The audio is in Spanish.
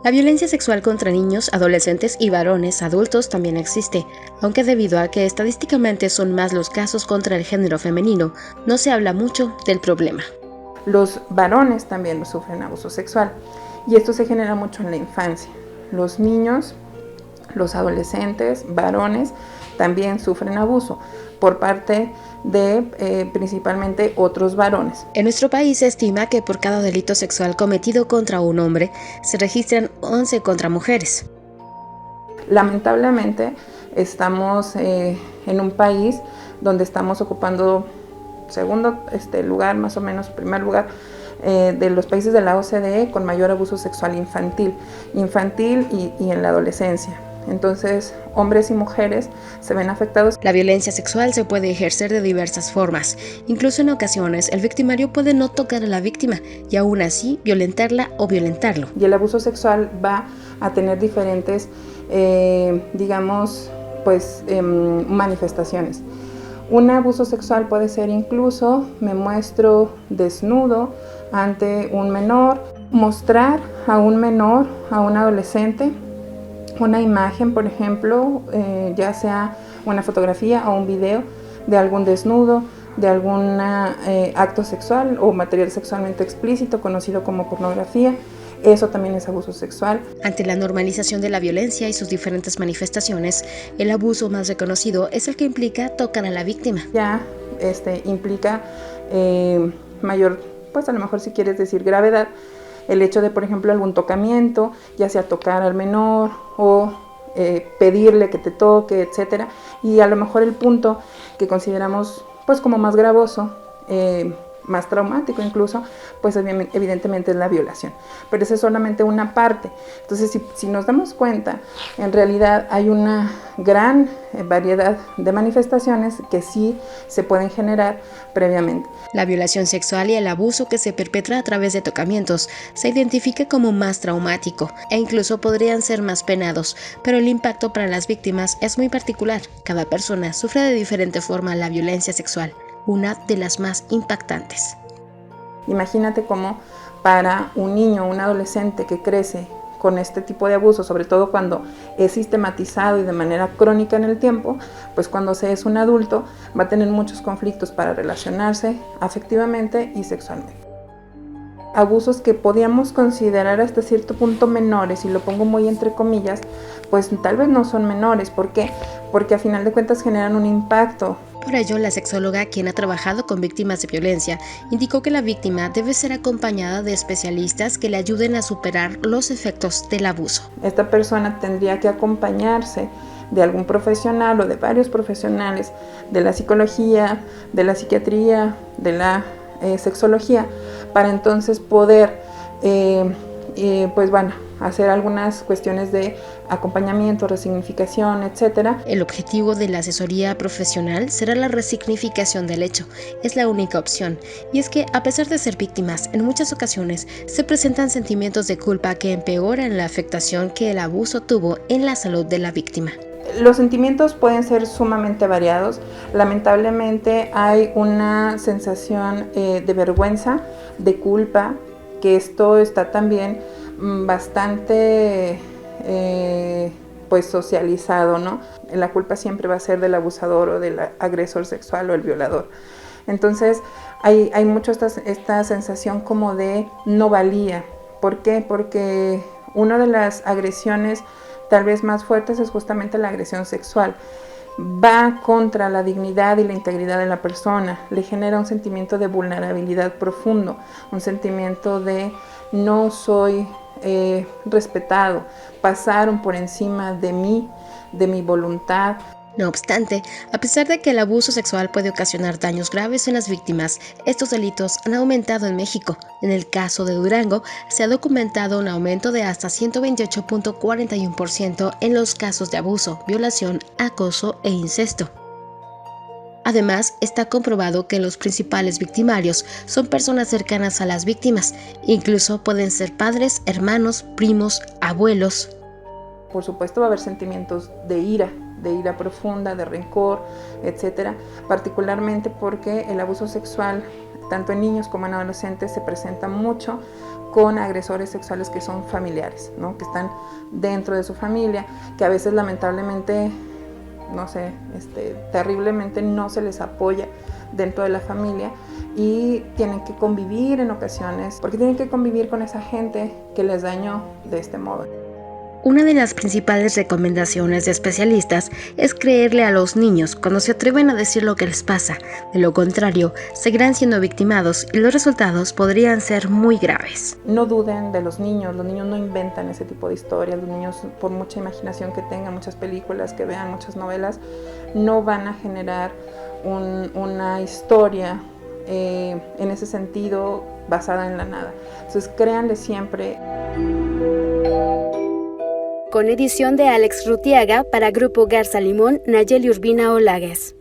La violencia sexual contra niños, adolescentes y varones adultos también existe, aunque debido a que estadísticamente son más los casos contra el género femenino, no se habla mucho del problema. Los varones también sufren abuso sexual y esto se genera mucho en la infancia. Los niños, los adolescentes, varones también sufren abuso por parte de principalmente otros varones. En nuestro país se estima que por cada delito sexual cometido contra un hombre se registran 11 contra mujeres. Lamentablemente estamos en un país donde estamos ocupando segundo lugar, más o menos primer lugar de los países de la OCDE con mayor abuso sexual infantil y en la adolescencia. Entonces, hombres y mujeres se ven afectados. La violencia sexual se puede ejercer de diversas formas. Incluso en ocasiones, el victimario puede no tocar a la víctima y aún así violentarla o violentarlo. Y el abuso sexual va a tener diferentes, manifestaciones. Un abuso sexual puede ser incluso, me muestro desnudo ante un menor, mostrar a un menor, a un adolescente, una imagen, por ejemplo, ya sea una fotografía o un video de algún desnudo, de algún acto sexual o material sexualmente explícito conocido como pornografía. Eso también es abuso sexual. Ante la normalización de la violencia y sus diferentes manifestaciones, el abuso más reconocido es el que implica tocar a la víctima. Ya implica mayor, pues a lo mejor si quieres decir gravedad, el hecho de, por ejemplo, algún tocamiento, ya sea tocar al menor o pedirle que te toque, etcétera. Y a lo mejor el punto que consideramos pues como más gravoso, más traumático incluso, pues evidentemente es la violación. Pero esa es solamente una parte. Entonces, si nos damos cuenta, en realidad hay una gran variedad de manifestaciones que sí se pueden generar previamente. La violación sexual y el abuso que se perpetra a través de tocamientos se identifica como más traumático e incluso podrían ser más penados, pero el impacto para las víctimas es muy particular. Cada persona sufre de diferente forma la violencia sexual, una de las más impactantes. Imagínate cómo para un niño o un adolescente que crece con este tipo de abuso, sobre todo cuando es sistematizado y de manera crónica en el tiempo, pues cuando se es un adulto va a tener muchos conflictos para relacionarse afectivamente y sexualmente. Abusos que podíamos considerar hasta cierto punto menores, y lo pongo muy entre comillas, pues tal vez no son menores. ¿Por qué? Porque a final de cuentas generan un impacto. Por ello, la sexóloga, quien ha trabajado con víctimas de violencia, indicó que la víctima debe ser acompañada de especialistas que le ayuden a superar los efectos del abuso. Esta persona tendría que acompañarse de algún profesional o de varios profesionales de la psicología, de la psiquiatría, de la sexología, para entonces poder hacer algunas cuestiones de acompañamiento, resignificación, etc. El objetivo de la asesoría profesional será la resignificación del hecho. Es la única opción. Y es que, a pesar de ser víctimas, en muchas ocasiones se presentan sentimientos de culpa que empeoran la afectación que el abuso tuvo en la salud de la víctima. Los sentimientos pueden ser sumamente variados. Lamentablemente hay una sensación de vergüenza, de culpa, que esto está también bastante socializado, ¿no? La culpa siempre va a ser del abusador o del agresor sexual o el violador. Entonces hay mucho esta sensación como de no valía. ¿Por qué? Porque una de las agresiones tal vez más fuertes es justamente la agresión sexual. Va contra la dignidad y la integridad de la persona, le genera un sentimiento de vulnerabilidad profundo, un sentimiento de no soy respetado, pasaron por encima de mí, de mi voluntad. No obstante, a pesar de que el abuso sexual puede ocasionar daños graves en las víctimas, estos delitos han aumentado en México. En el caso de Durango, se ha documentado un aumento de hasta 128.41% en los casos de abuso, violación, acoso e incesto. Además, está comprobado que los principales victimarios son personas cercanas a las víctimas, incluso pueden ser padres, hermanos, primos, abuelos. Por supuesto va a haber sentimientos de ira, ira profunda, de rencor, etcétera, particularmente porque el abuso sexual, tanto en niños como en adolescentes, se presenta mucho con agresores sexuales que son familiares, ¿no? Que están dentro de su familia, que a veces lamentablemente, no sé, terriblemente no se les apoya dentro de la familia y tienen que convivir en ocasiones, porque tienen que convivir con esa gente que les dañó de este modo. Una de las principales recomendaciones de especialistas es creerle a los niños cuando se atreven a decir lo que les pasa. De lo contrario, seguirán siendo victimados y los resultados podrían ser muy graves. No duden de los niños no inventan ese tipo de historias. Los niños, por mucha imaginación que tengan, muchas películas que vean, muchas novelas, no van a generar una historia en ese sentido basada en la nada. Entonces créanle siempre. Con edición de Alex Rutiaga para Grupo Garza Limón, Nayeli Urbina Olagues.